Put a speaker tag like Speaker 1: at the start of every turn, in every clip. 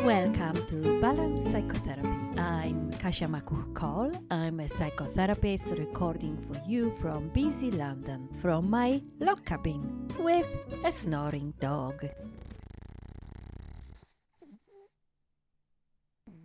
Speaker 1: Welcome to Balance Psychotherapy. I'm Kasia Makuch-Cole. I'm a psychotherapist recording for you from busy London, from my log cabin with a snoring dog.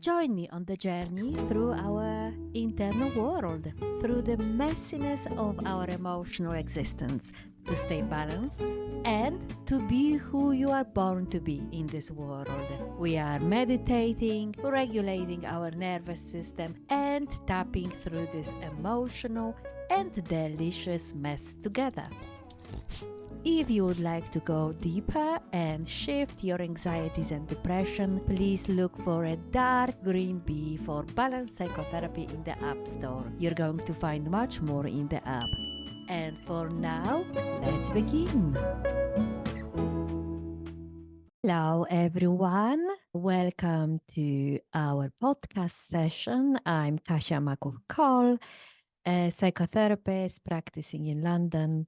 Speaker 1: Join me on the journey through our internal world, through the messiness of our emotional existence, to stay balanced and to be who you are born to be in this world. We are meditating, regulating our nervous system, and tapping through this emotional and delicious mess together. If you would like to go deeper and shift your anxieties and depression, please look for a dark green bee for Balanced Psychotherapy in the App Store. You're going to find much more in the app. And for now, let's begin. Hello, everyone. Welcome to our podcast session. I'm Kasia Makuch-Cole, a psychotherapist practicing in London.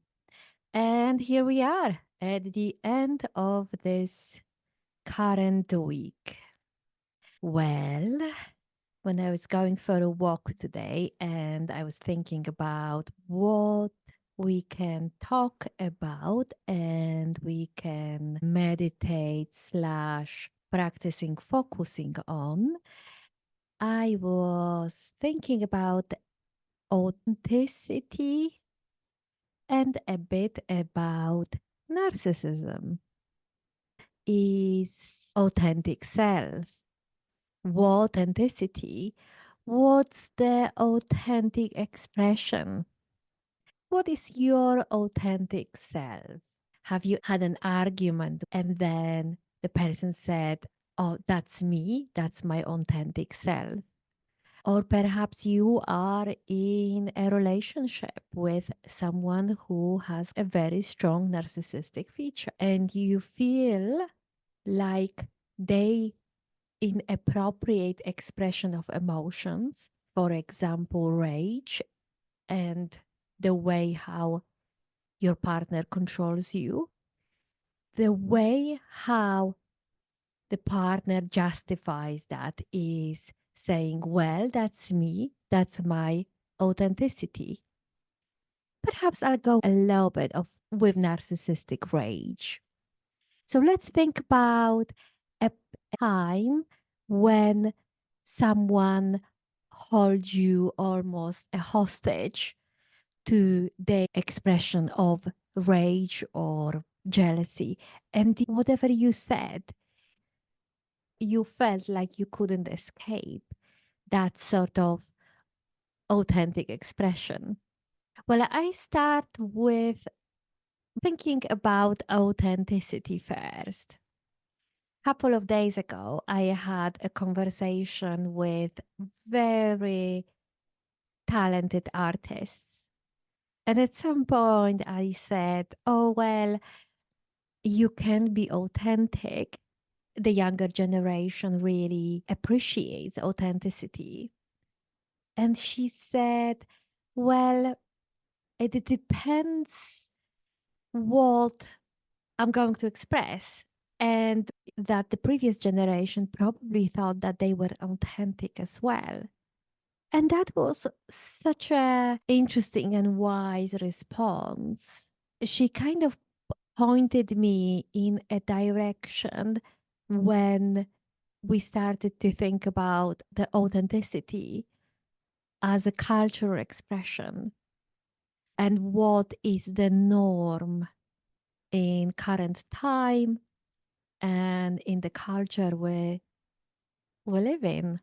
Speaker 1: And here we are at the end of this current week. Well, when I was going for a walk today and I was thinking about what we can talk about and we can meditate / practicing focusing on, I was thinking about authenticity and a bit about narcissism. Is authentic self? What authenticity? What's the authentic expression? What is your authentic self? Have you had an argument and then the person said, "Oh, that's me, that's my authentic self"? Or perhaps you are in a relationship with someone who has a very strong narcissistic feature and you feel like they inappropriate expression of emotions, for example, rage and the way how your partner controls you, the way how the partner justifies that is saying, well, that's me, that's my authenticity. Perhaps I'll go a little bit of with narcissistic rage. So let's think about a time when someone holds you almost a hostage to their expression of rage or jealousy. And whatever you said, you felt like you couldn't escape that sort of authentic expression. Well, I start with thinking about authenticity first. A couple of days ago, I had a conversation with very talented artists. And at some point, I said, "Oh, well, you can be authentic." The younger generation really appreciates authenticity. And she said, "Well, it depends what I'm going to express." And that the previous generation probably thought that they were authentic as well. And that was such a interesting and wise response. She kind of pointed me in a direction when we started to think about the authenticity as a cultural expression and what is the norm in current time and in the culture we live in.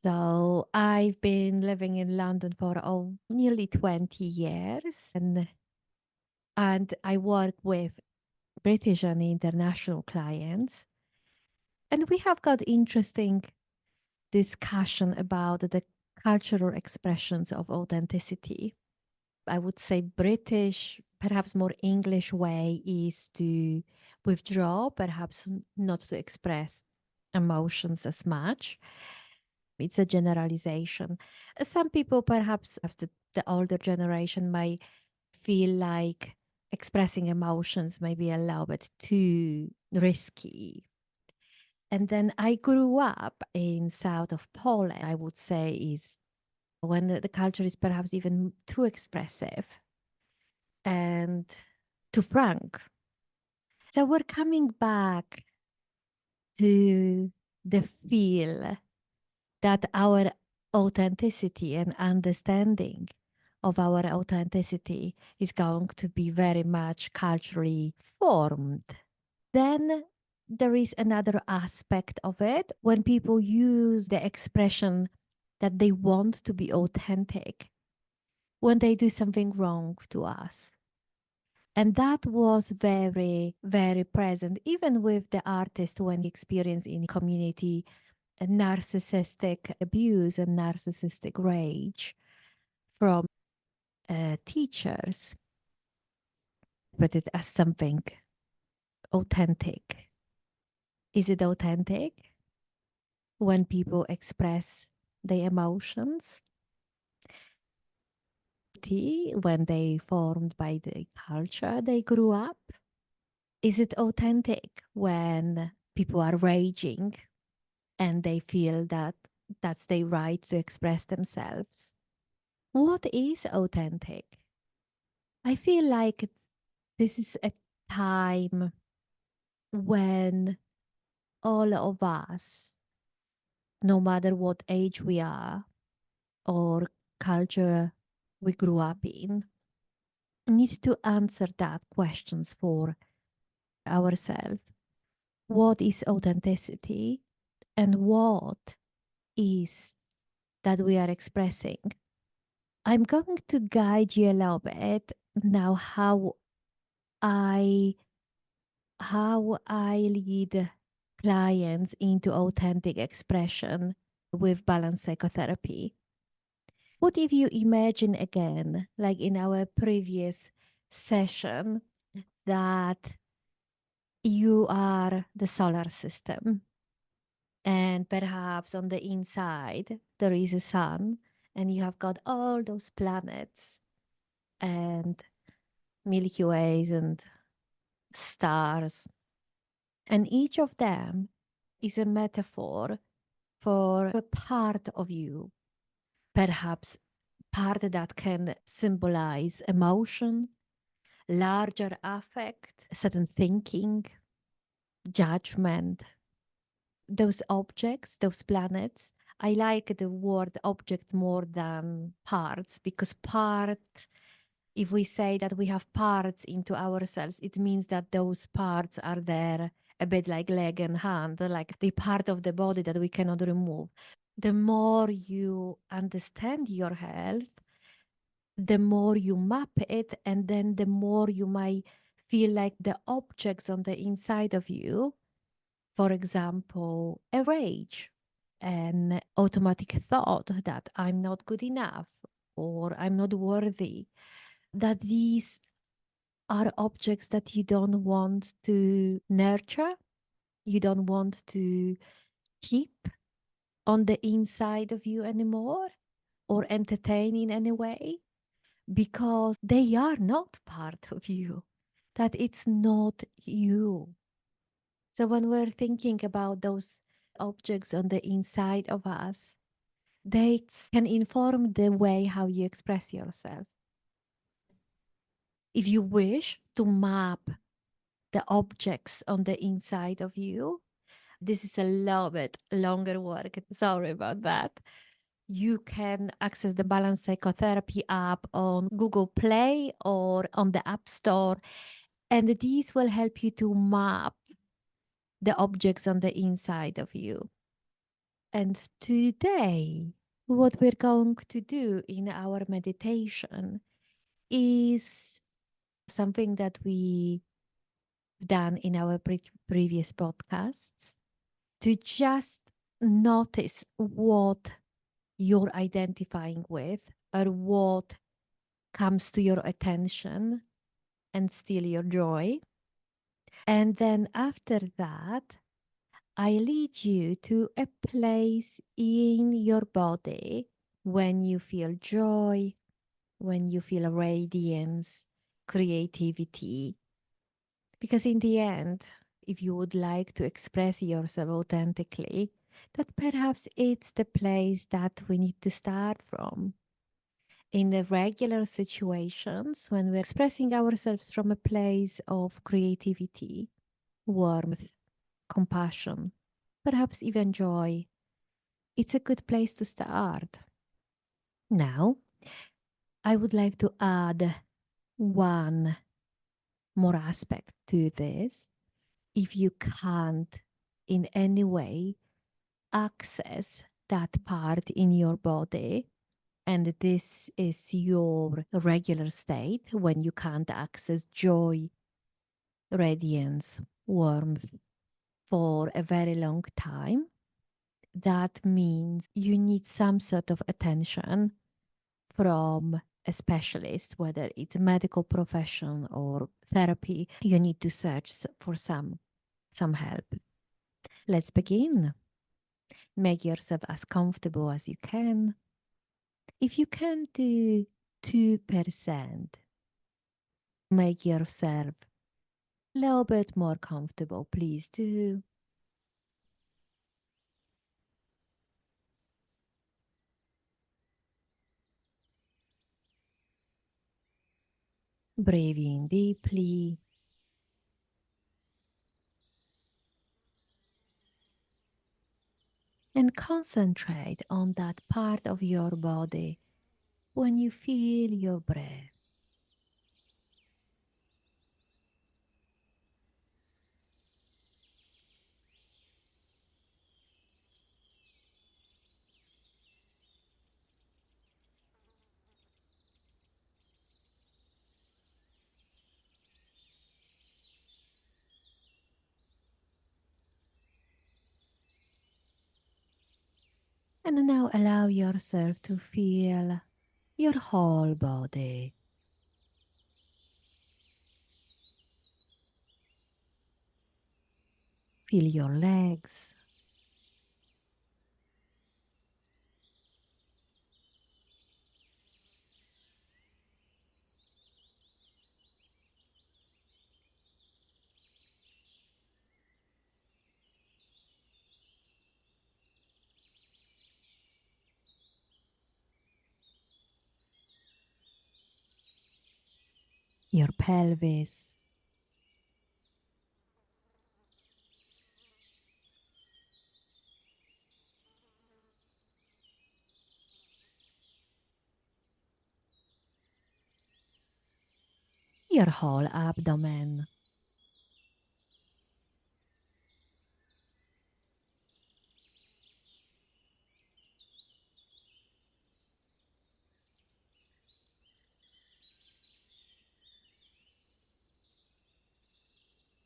Speaker 1: So I've been living in London for nearly 20 years and I work with British and international clients. And we have got interesting discussion about the cultural expressions of authenticity. I would say British, perhaps more English way is to withdraw, perhaps not to express emotions as much. It's a generalization. Some people, perhaps the older generation, might feel like expressing emotions may be a little bit too risky. And then I grew up in south of Poland, I would say, is when the culture is perhaps even too expressive and too frank. So we're coming back to the feel that our authenticity and understanding of our authenticity is going to be very much culturally formed. Then there is another aspect of it when people use the expression that they want to be authentic when they do something wrong to us. And that was very, very present, even with the artist when he experienced in community a narcissistic abuse and narcissistic rage from teachers, but it as something authentic. Is it authentic when people express their emotions? When they formed by the culture they grew up? Is it authentic when people are raging and they feel that that's their right to express themselves? What is authentic? I feel like this is a time when all of us, no matter what age we are or culture we grew up in, need to answer that questions for ourselves. What is authenticity and what is that we are expressing? I'm going to guide you a little bit now I how I lead clients into authentic expression with balanced psychotherapy. What if you imagine again, like in our previous session, that you are the solar system and perhaps on the inside there is a sun and you have got all those planets and Milky Ways and stars, and each of them is a metaphor for a part of you, perhaps part that can symbolize emotion, larger affect, certain thinking, judgment. Those objects, those planets, I like the word object more than parts because part, if we say that we have parts into ourselves, it means that those parts are there a bit like leg and hand, like the part of the body that we cannot remove. The more you understand your health, the more you map it, and then the more you might feel like the objects on the inside of you, for example, a rage, an automatic thought that I'm not good enough or I'm not worthy, that these are objects that you don't want to nurture, you don't want to keep on the inside of you anymore or entertain in any way because they are not part of you, that it's not you. So when we're thinking about those objects on the inside of us, they can inform the way how you express yourself. If you wish to map the objects on the inside of you, this is a little bit longer work. Sorry about that. You can access the Balance Psychotherapy app on Google Play or on the App Store. And these will help you to map the objects on the inside of you. And today, what we're going to do in our meditation is something that we done in our previous podcasts, to just notice what you're identifying with or what comes to your attention and steal your joy. And then after that, I lead you to a place in your body when you feel joy, when you feel radiance, creativity. Because in the end, if you would like to express yourself authentically, that perhaps it's the place that we need to start from. In the regular situations, when we're expressing ourselves from a place of creativity, warmth, compassion, perhaps even joy, it's a good place to start. Now, I would like to add one more aspect to this. If you can't in any way access that part in your body, and this is your regular state when you can't access joy, radiance, warmth for a very long time, that means you need some sort of attention from a specialist, whether it's a medical profession or therapy. You need to search for some help. Let's begin. Make yourself as comfortable as you can. If you can do 2%, make yourself a little bit more comfortable, please do. Breathe in deeply and concentrate on that part of your body when you feel your breath. And now allow yourself to feel your whole body. Feel your legs, your pelvis, your whole abdomen.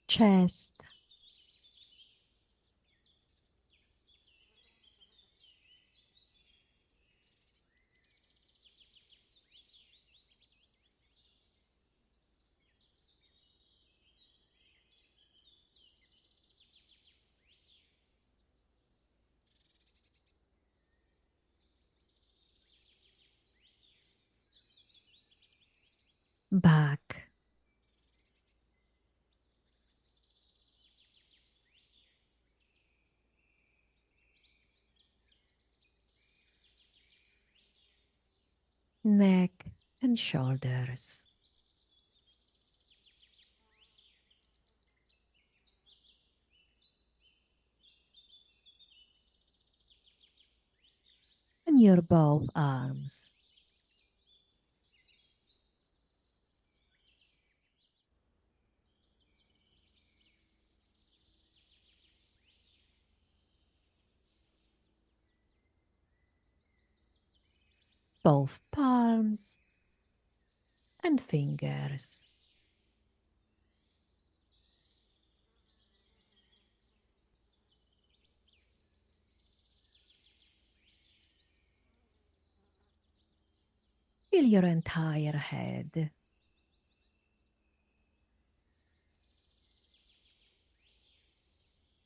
Speaker 1: Chest, back, neck, and shoulders. And your both arms. Both palms and fingers. Feel your entire head.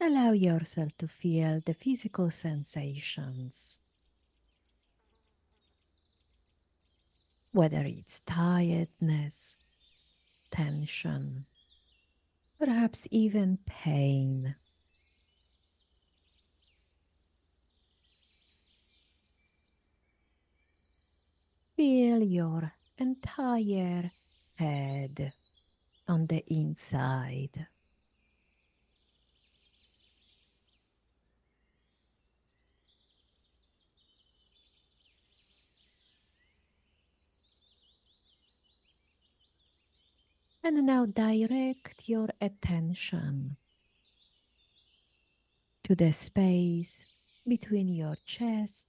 Speaker 1: Allow yourself to feel the physical sensations, whether it's tiredness, tension, perhaps even pain. Feel your entire head on the inside. And now direct your attention to the space between your chest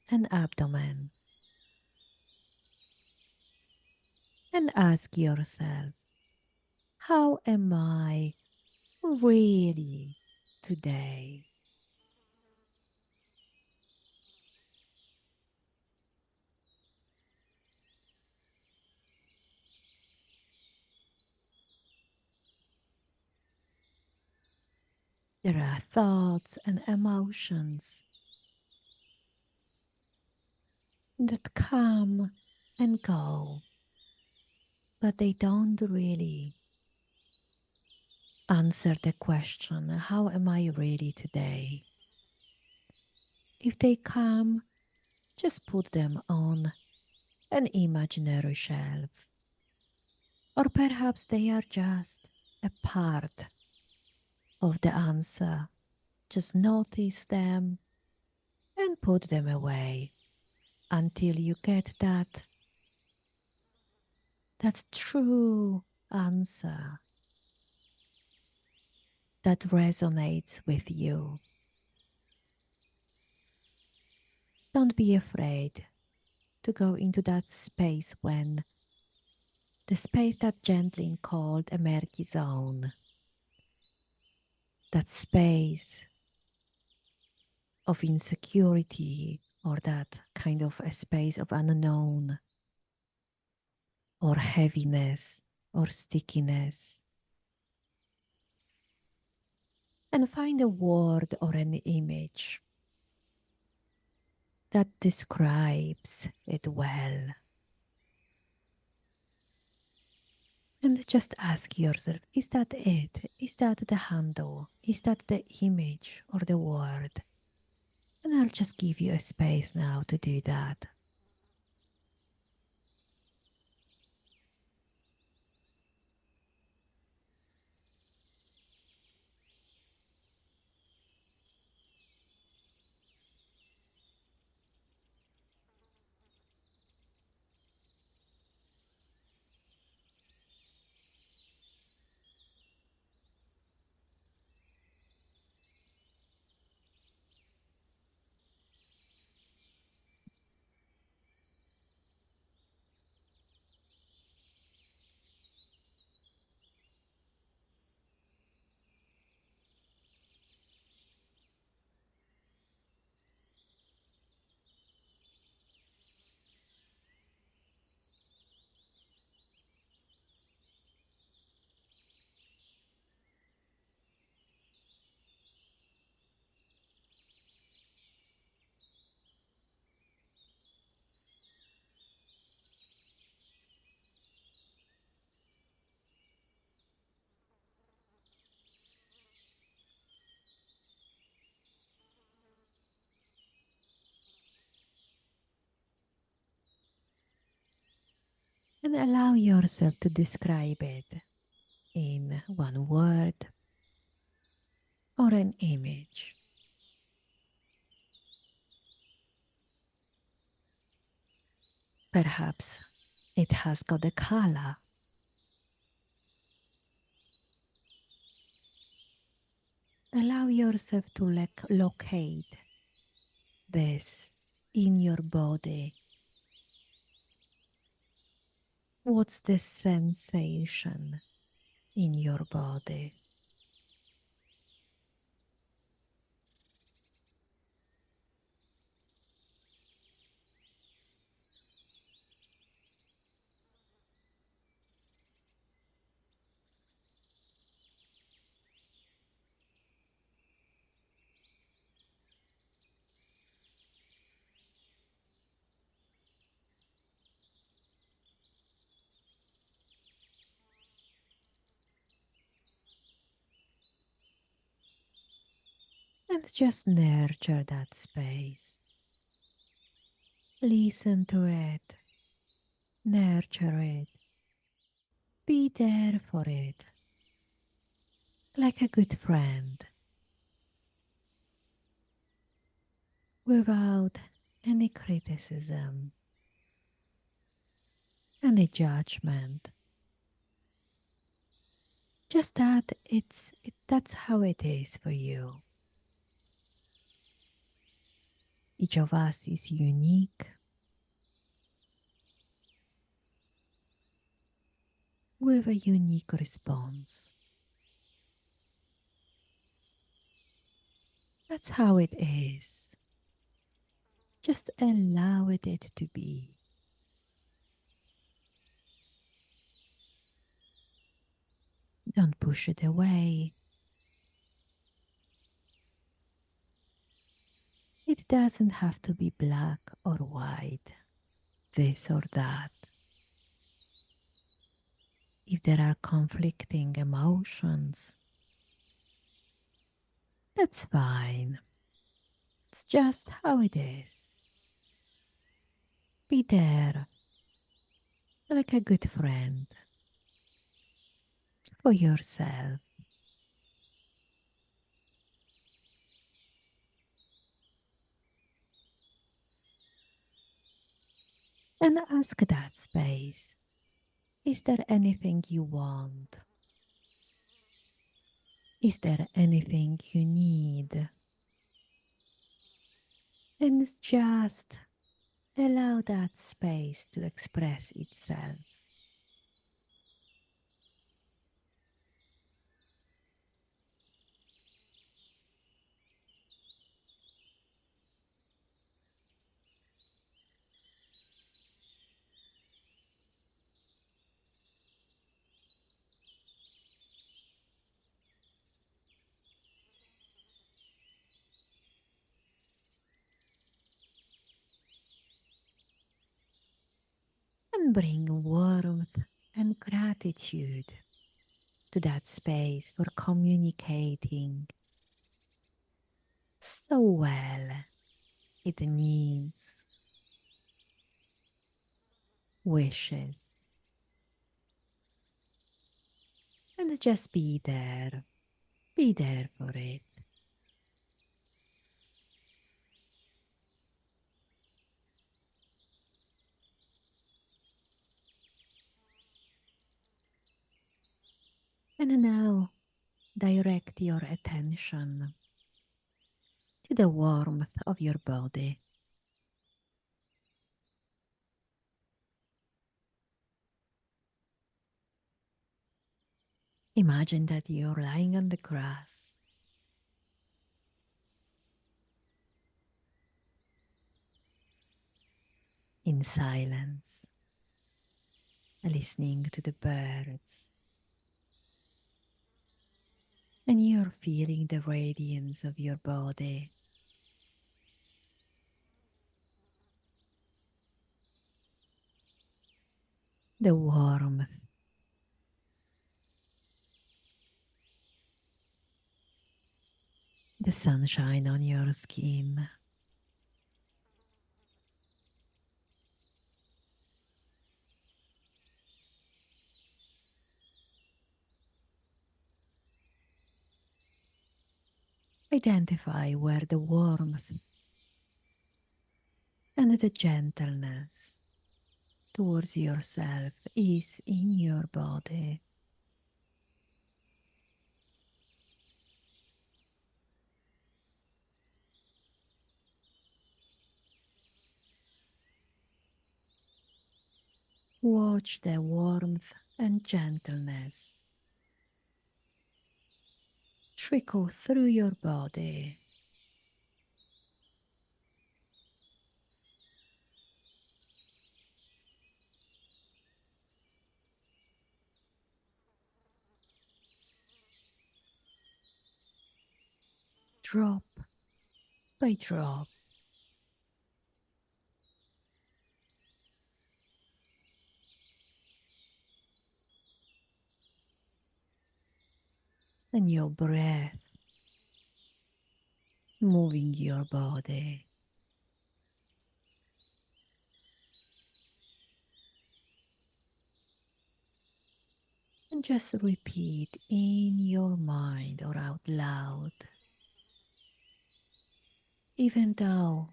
Speaker 1: and abdomen and ask yourself, how am I really today? There are thoughts and emotions that come and go, but they don't really answer the question, how am I really today? If they come, just put them on an imaginary shelf. Or perhaps they are just a part of the answer. Just notice them and put them away until you get that true answer that resonates with you. Don't be afraid to go into that space when the space that Gentlin called a murky zone, that space of insecurity or that kind of a space of unknown or heaviness or stickiness. And find a word or an image that describes it well. And just ask yourself, is that it? Is that the handle? Is that the image or the word? And I'll just give you a space now to do that. And allow yourself to describe it in one word or an image. Perhaps it has got a color. Allow yourself to locate this in your body. What's the sensation in your body? and just nurture that space. Listen to it, nurture it, be there for it, like a good friend, without any criticism, any judgment. Just that that's how it is for you. Each of us is unique with a unique response. That's how it is. Just allow it to be. Don't push it away. It doesn't have to be black or white, this or that. If there are conflicting emotions, that's fine. It's just how it is. Be there like a good friend for yourself and ask that space. Is there anything you want? Is there anything you need? And just allow that space to express itself. And bring warmth and gratitude to that space for communicating so well it needs, wishes, and just be there for it. And now direct your attention to the warmth of your body. Imagine that you're lying on the grass in silence, listening to the birds, and you're feeling the radiance of your body, the warmth, the sunshine on your skin. Identify where the warmth and the gentleness towards yourself is in your body. Watch the warmth and gentleness trickle through your body. Drop by drop. And your breath moving your body. And just repeat in your mind or out loud, even though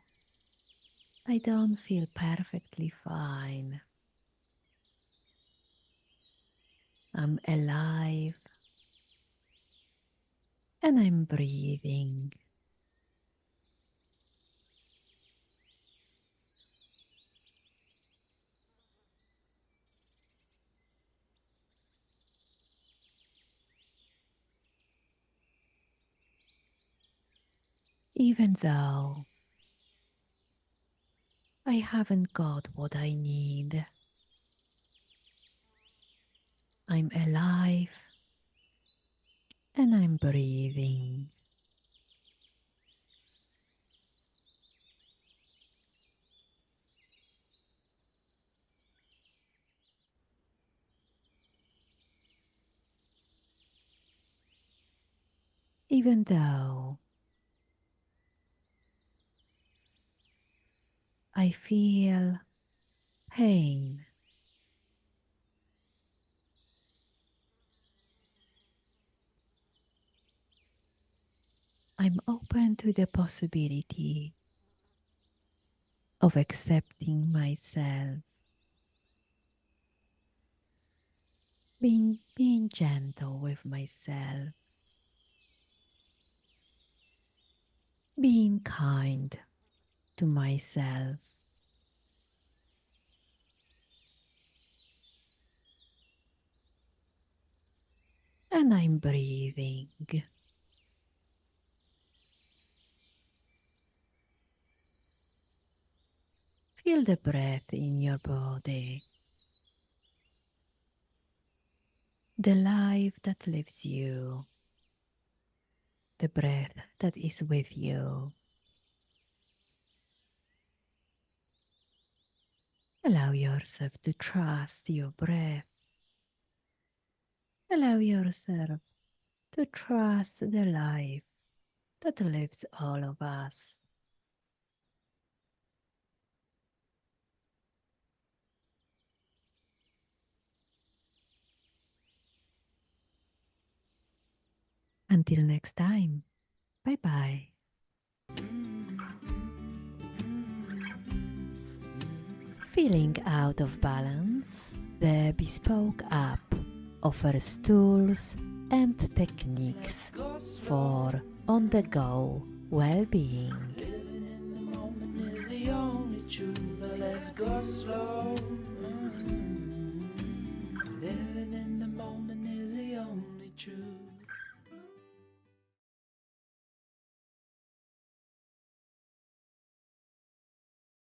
Speaker 1: I don't feel perfectly fine, I'm alive and I'm breathing. Even though I haven't got what I need, I'm alive and I'm breathing. Even though I feel pain, I'm open to the possibility of accepting myself, being gentle with myself, being kind to myself. And I'm breathing. Feel the breath in your body, the life that lives you, the breath that is with you. Allow yourself to trust your breath. Allow yourself to trust the life that lives all of us. Until next time, bye bye. Feeling out of balance? The Bespoke app offers tools and techniques for on-the-go well-being.
Speaker 2: Living in the moment is the only truth. Let's go slow.